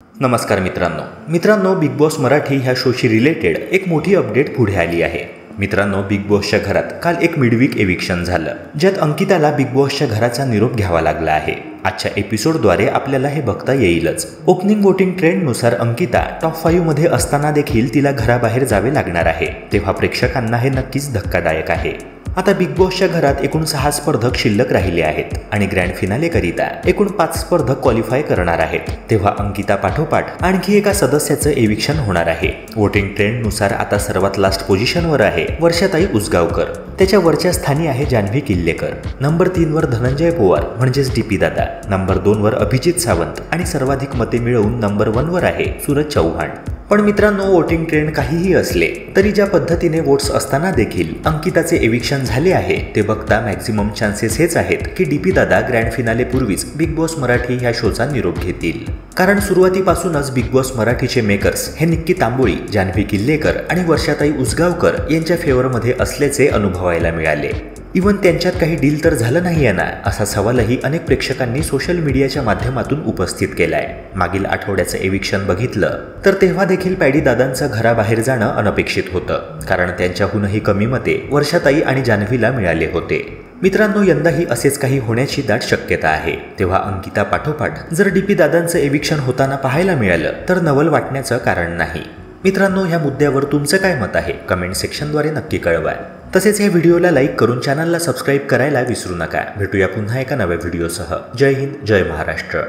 नमस्कार मित्रांनो big boss Marathi ह्या शोशी रिलेटेड एक मोठी अपडेट पुढे आली आहे। मित्रांनो, बिग बॉसच्या घरात काल एक मिडवीक एविक्शन झालं, ज्यात अंकिताला बिग बॉसच्या घराचा निरोप घ्यावा लागला आहे। आजच्या एपिसोडद्वारे आपल्याला हे बघता येईलच। ओपनिंग वोटिंग ट्रेंडनुसार अंकिता टॉप 5 मध्ये असताना देखील तिला घराबाहेर जावे लागणार आहे, तेव्हा प्रेक्षकांना हे नक्कीच धक्कादायक आहे। आता बिग बॉसच्या घरात एकूण 6 स्पर्धक शिल्लक राहिले आहेत आणि ग्रँड फिनालेकरिता एकूण 5 स्पर्धक क्वालिफाय करणार आहेत, तेव्हा अंकिता पाठोपाठ आणखी एका सदस्याचं एविक्शन होणार आहे। वोटिंग ट्रेंडनुसार आता सर्वात लास्ट पोझिशनवर आहे वर्षाताई उसगावकर, त्याच्या वरच्या स्थानी आहे जान्हवी किल्लेकर, नंबर 3 वर धनंजय पवार म्हणजेच डीपी दादा, नंबर 2 वर अभिजित सावंत आणि सर्वाधिक मते मिळवून नंबर 1 वर आहे सूरज चौहान। पण मित्रांनो, वोटिंग ट्रेंड काहीही असले तरी ज्या पद्धतीने वोट्स असताना देखील अंकिताचे एविक्शन झाले आहे ते बघता मॅक्झिमम चान्सेस हेच आहेत की डीपी दादा ग्रँड फिनाले पूर्वीच बिग बॉस मराठी ह्या शोचा निरोप घेतील। कारण सुरुवातीपासूनच बिग बॉस मराठीचे मेकर्स हे निक्की तांबोळी, जान्हवी किल्लेकर आणि वर्षाताई उसगावकर यांच्या फेवरमध्ये असल्याचे अनुभवायला मिळाले। इव्हन त्यांच्यात काही डील तर झालं नाहीये ना, असा सवालही अनेक प्रेक्षकांनी सोशल मीडियाच्या माध्यमातून उपस्थित केलाय। मागील आठवड्याचं एविक्शन बघितलं तर तेव्हा देखील पॅडी दादांचं घराबाहेर जाणं अनपेक्षित होतं, कारण त्यांच्याहूनही कमी मते वर्षाताई आणि जान्हवीला मिळाले होते। मित्रांनो, यंदाही असेच काही होण्याची दाट शक्यता आहे, तेव्हा अंकिता पाठोपाठ जर डीपी दादांचं एविक्शन होताना पाहायला मिळालं तर नवल वाटण्याचं कारण नाही। मित्रांनो, ह्या मुद्द्यावर तुमचं काय मत आहे कमेंट सेक्शनद्वारे नक्की कळवा। तसेच या व्हिडिओला लाईक करून चॅनलला सबस्क्राईब करायला विसरू नका। भेटूया पुन्हा एका नव्या व्हिडिओसह। जय हिंद, जय महाराष्ट्र।